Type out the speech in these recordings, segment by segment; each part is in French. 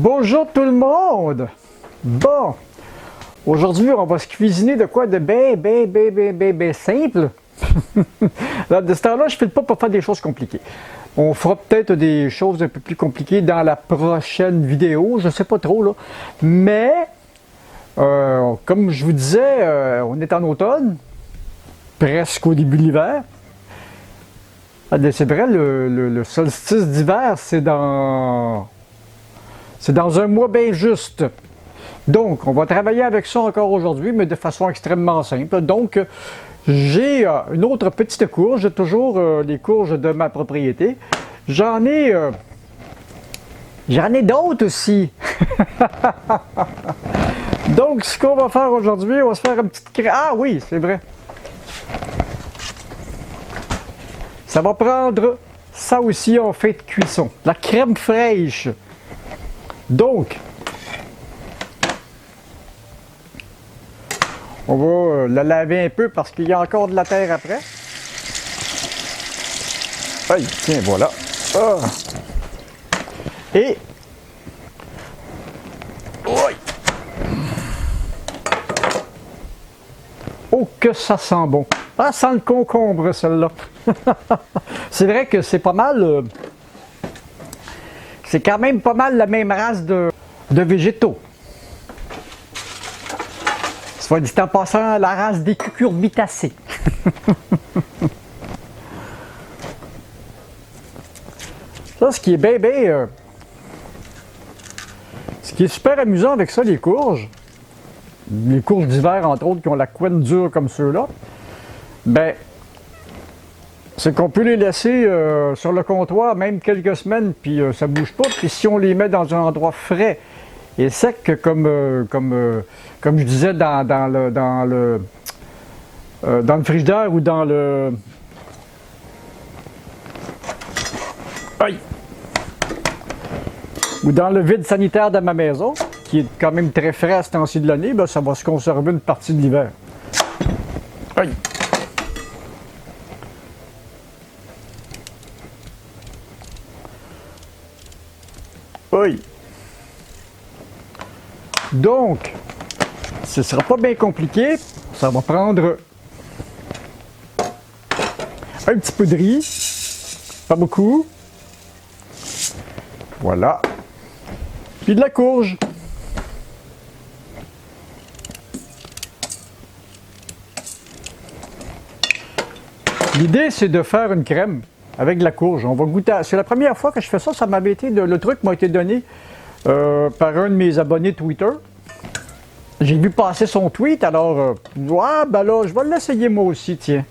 Bonjour tout le monde! Bon, aujourd'hui on va se cuisiner de quoi de bien simple. De ce temps-là, je ne file pas pour faire des choses compliquées. On fera peut-être des choses un peu plus compliquées dans la prochaine vidéo, je ne sais pas trop là. Mais, comme je vous disais, on est en automne, presque au début de l'hiver. C'est vrai, le solstice d'hiver, c'est dans un mois bien juste. Donc, on va travailler avec ça encore aujourd'hui, mais de façon extrêmement simple. Donc, j'ai une autre petite courge. J'ai toujours les courges de ma propriété. J'en ai d'autres aussi. Donc, ce qu'on va faire aujourd'hui, on va se faire une petite crème. Ah oui, c'est vrai. Ça va prendre ça aussi en fait de cuisson. La crème fraîche. Donc, on va la laver un peu parce qu'il y a encore de la terre après. Aïe, tiens, voilà. Ah. Et... Aïe. Oh, que ça sent bon. Ah, ça sent le concombre, celle-là. C'est vrai que c'est pas mal... c'est quand même pas mal la même race de végétaux. Soit dit en passant, la race des cucurbitacées. Ça, ce qui est ce qui est super amusant avec ça, les courges d'hiver, entre autres, qui ont la couenne dure comme ceux-là, ben, c'est qu'on peut les laisser sur le comptoir même quelques semaines, puis ça bouge pas. Puis si on les met dans un endroit frais et sec, comme je disais dans le frigidaire ou dans le... Aïe! Ou dans le vide sanitaire de ma maison, qui est quand même très frais à ce temps-ci de l'année, ben, ça va se conserver une partie de l'hiver. Aïe! Oui. Donc, ce ne sera pas bien compliqué. Ça va prendre un petit peu de riz, pas beaucoup. Voilà. Puis de la courge. L'idée, c'est de faire une crème avec de la courge. On va goûter. C'est la première fois que je fais ça. Ça m'avait été le truc m'a été donné par un de mes abonnés Twitter. J'ai vu passer son tweet, alors ben là, je vais l'essayer moi aussi, tiens.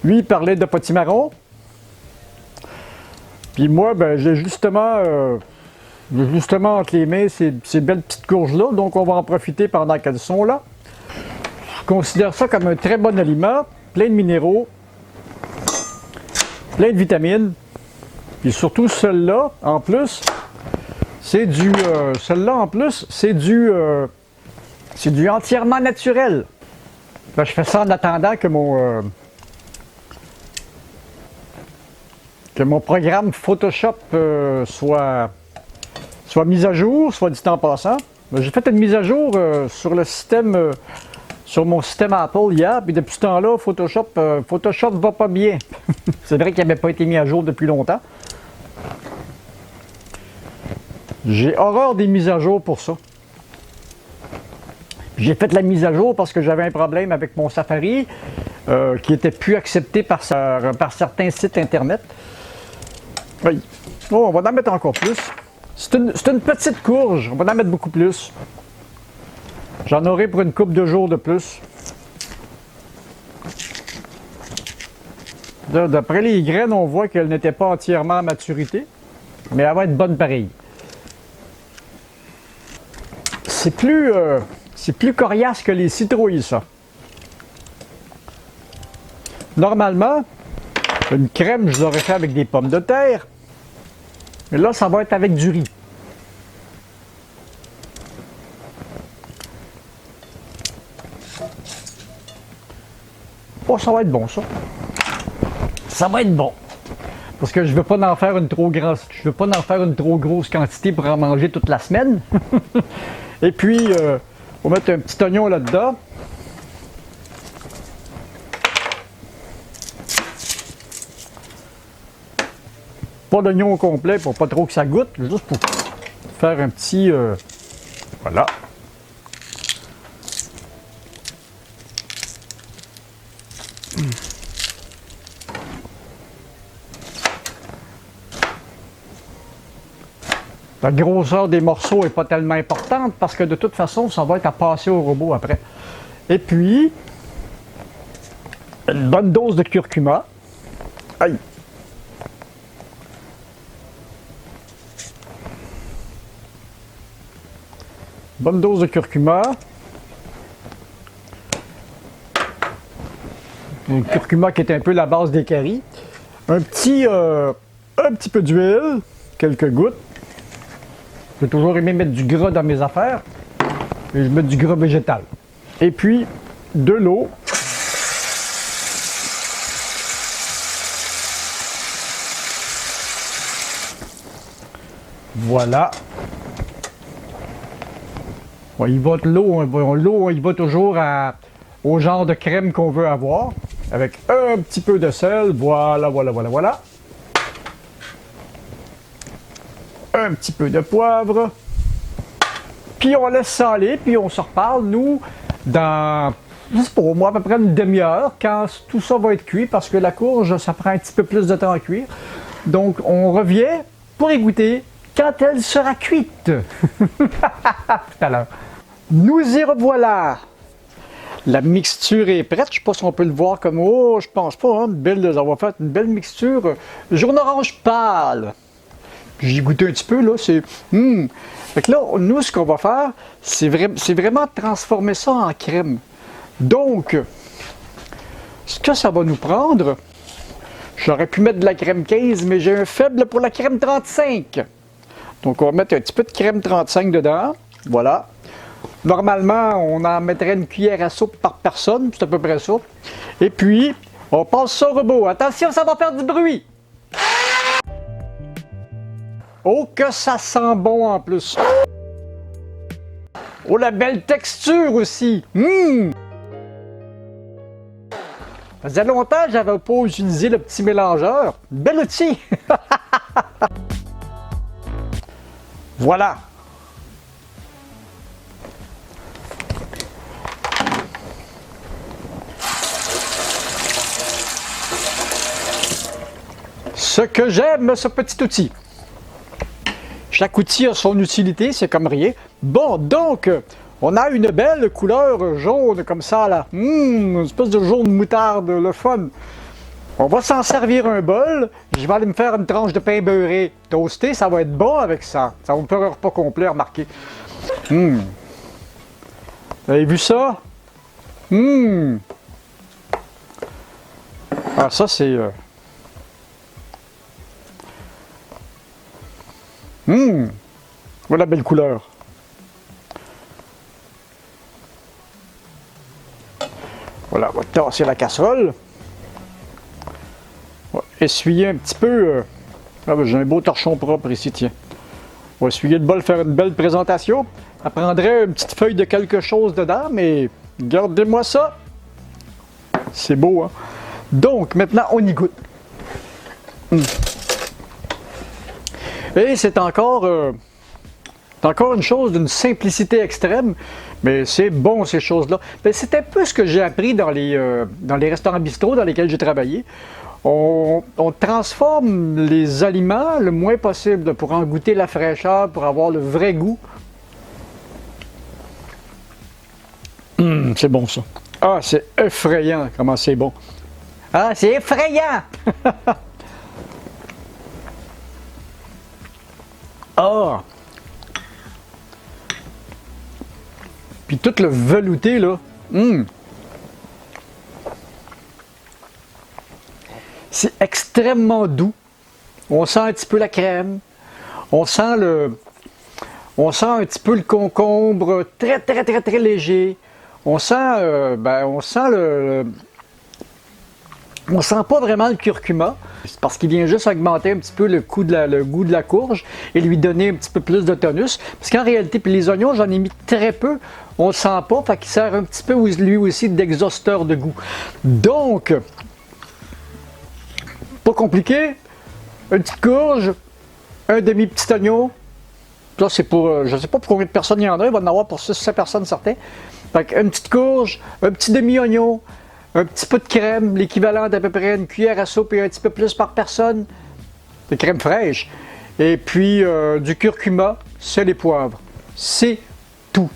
Lui, il parlait de potimarron. Puis moi, ben, j'ai justement entre les mains ces belles petites courges-là, donc on va en profiter pendant qu'elles sont là. Je considère ça comme un très bon aliment, plein de minéraux, plein de vitamines. Puis surtout celle-là, en plus, c'est du entièrement naturel. Ben, je fais ça en attendant que mon programme Photoshop soit mis à jour, soit dit en passant. J'ai fait une mise à jour sur mon système Apple hier, puis depuis ce temps-là, Photoshop va pas bien. C'est vrai qu'il n'avait pas été mis à jour depuis longtemps. J'ai horreur des mises à jour pour ça. J'ai fait la mise à jour parce que j'avais un problème avec mon Safari qui n'était plus accepté par certains sites internet. Oui. Oh, on va en mettre encore plus. C'est une petite courge, on va en mettre beaucoup plus. J'en aurai pour une couple de jours de plus. D'après les graines, on voit qu'elles n'étaient pas entièrement à maturité, mais elle va être bonne pareil. C'est plus coriace que les citrouilles, ça. Normalement, une crème, je l'aurais fait avec des pommes de terre. Mais là, ça va être avec du riz. Oh, ça va être bon, ça. Ça va être bon. Parce que je veux pas en faire une trop grosse, je veux pas en faire une trop grosse quantité pour en manger toute la semaine. Et puis, on va mettre un petit oignon là-dedans. Pas d'oignon au complet pour pas trop que ça goûte, juste pour faire un petit... voilà. La grosseur des morceaux n'est pas tellement importante parce que de toute façon, ça va être à passer au robot après. Et puis, une bonne dose de curcuma. Aïe! Bonne dose de curcuma. Un curcuma qui est un peu la base des caries. Un petit peu d'huile, quelques gouttes. J'ai toujours aimé mettre du gras dans mes affaires. Et je mets du gras végétal. Et puis, de l'eau. Voilà. L'eau, il va toujours au genre de crème qu'on veut avoir. Avec un petit peu de sel. Voilà. Un petit peu de poivre. Puis on laisse ça aller, puis on se reparle, nous, dans, je sais pas, moi, à peu près une demi-heure, quand tout ça va être cuit, parce que la courge, ça prend un petit peu plus de temps à cuire. Donc, on revient pour y goûter quand elle sera cuite. Tout à l'heure. Nous y revoilà. La mixture est prête. Je ne sais pas si on peut le voir comme... Oh, je pense pas. Hein? On va faire une belle mixture. Jaune orange pâle. J'ai goûté un petit peu, là. C'est... Fait que là, nous, ce qu'on va faire, c'est vraiment transformer ça en crème. Donc, ce que ça va nous prendre... J'aurais pu mettre de la crème 15, mais j'ai un faible pour la crème 35. Donc, on va mettre un petit peu de crème 35 dedans. Voilà. Normalement, on en mettrait une cuillère à soupe par personne. C'est à peu près ça. Et puis, on passe ça au robot. Attention, ça va faire du bruit. Oh, que ça sent bon en plus. Oh, la belle texture aussi. Ça faisait longtemps que j'avais pas utilisé le petit mélangeur. Bel outil. Voilà. Ce que j'aime, ce petit outil. Chaque outil a son utilité, c'est comme rien. Bon, donc, on a une belle couleur jaune comme ça, là. Une espèce de jaune moutarde, le fun. On va s'en servir un bol. Je vais aller me faire une tranche de pain beurré toasté. Ça va être bon avec ça. Ça va me faire un repas complet, remarquez. Vous avez vu ça? Ah, ça, c'est... Voilà la belle couleur. Voilà, on va tasser la casserole. On va essuyer un petit peu. Ah ben, j'ai un beau torchon propre ici, tiens. On va essuyer le bol, faire une belle présentation. Ça prendrait une petite feuille de quelque chose dedans, mais regardez-moi ça. C'est beau, hein? Donc, maintenant, on y goûte. Et c'est encore une chose d'une simplicité extrême, mais c'est bon ces choses-là. C'est un peu ce que j'ai appris dans les restaurants bistrot dans lesquels j'ai travaillé. On transforme les aliments le moins possible pour en goûter la fraîcheur, pour avoir le vrai goût. C'est bon ça. Ah, c'est effrayant comment c'est bon. Ah, c'est effrayant! Ah! Puis tout le velouté, là. C'est extrêmement doux. On sent un petit peu la crème. On sent un petit peu le concombre très, très, très, très léger. On sent On sent pas vraiment le curcuma, c'est parce qu'il vient juste augmenter un petit peu le goût de la courge et lui donner un petit peu plus de tonus. Parce qu'en réalité, puis les oignons, j'en ai mis très peu, on le sent pas, fait qu'il sert un petit peu lui aussi d'exhausteur de goût. Donc, pas compliqué, une petite courge, un demi-petit oignon. Ça, c'est pour, je ne sais pas pour combien de personnes il y en a, il va en avoir pour 6-7 personnes certains. Fait une petite courge, un petit demi-oignon, un petit peu de crème, l'équivalent d'à peu près une cuillère à soupe et un petit peu plus par personne de crème fraîche. Et puis du curcuma, sel et poivre. C'est tout.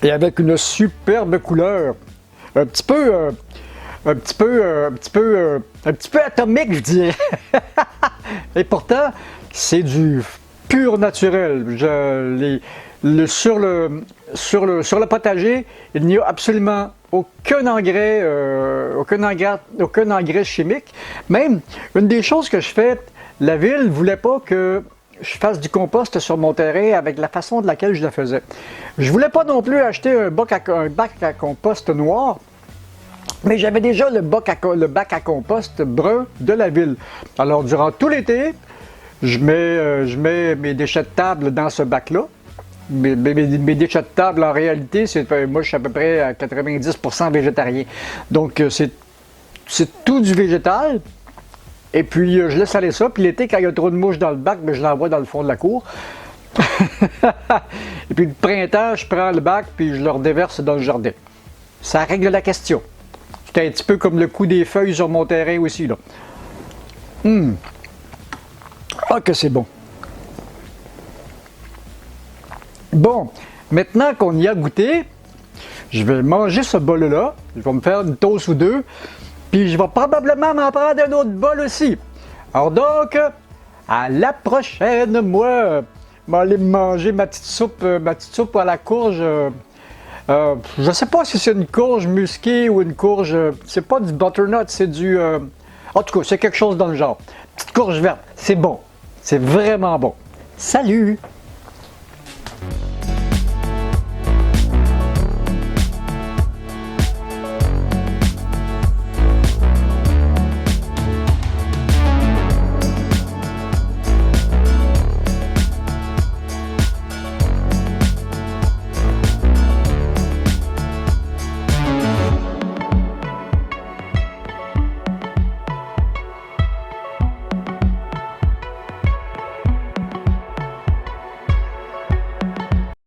Et avec une superbe couleur. Un petit peu atomique, je dirais. Et pourtant, c'est du pur naturel. Sur le potager, il n'y a absolument aucun engrais chimique. Même, une des choses que je fais, la ville ne voulait pas que je fasse du compost sur mon terrain avec la façon de laquelle je le faisais. Je ne voulais pas non plus acheter un bac à compost noir, mais j'avais déjà le bac à compost brun de la ville. Alors, durant tout l'été, je mets mes déchets de table dans ce bac-là. Mes déchets de table, en réalité, moi, je suis à peu près à 90% végétarien. Donc, c'est tout du végétal. Et puis, je laisse aller ça. Puis l'été, quand il y a trop de mouches dans le bac, je l'envoie dans le fond de la cour. Et puis, le printemps, je prends le bac puis je le redéverse dans le jardin. Ça règle la question. C'est un petit peu comme le coup des feuilles sur mon terrain aussi, là. Ah, que c'est bon. Bon, maintenant qu'on y a goûté, je vais manger ce bol-là. Je vais me faire une toast ou deux. Puis je vais probablement m'en prendre un autre bol aussi. Alors donc, à la prochaine, moi, je vais aller manger ma petite soupe à la courge. Je ne sais pas si c'est une courge musquée ou une courge. C'est pas du butternut, c'est du. En tout cas, c'est quelque chose dans le genre. Petite courge verte, c'est bon. C'est vraiment bon. Salut!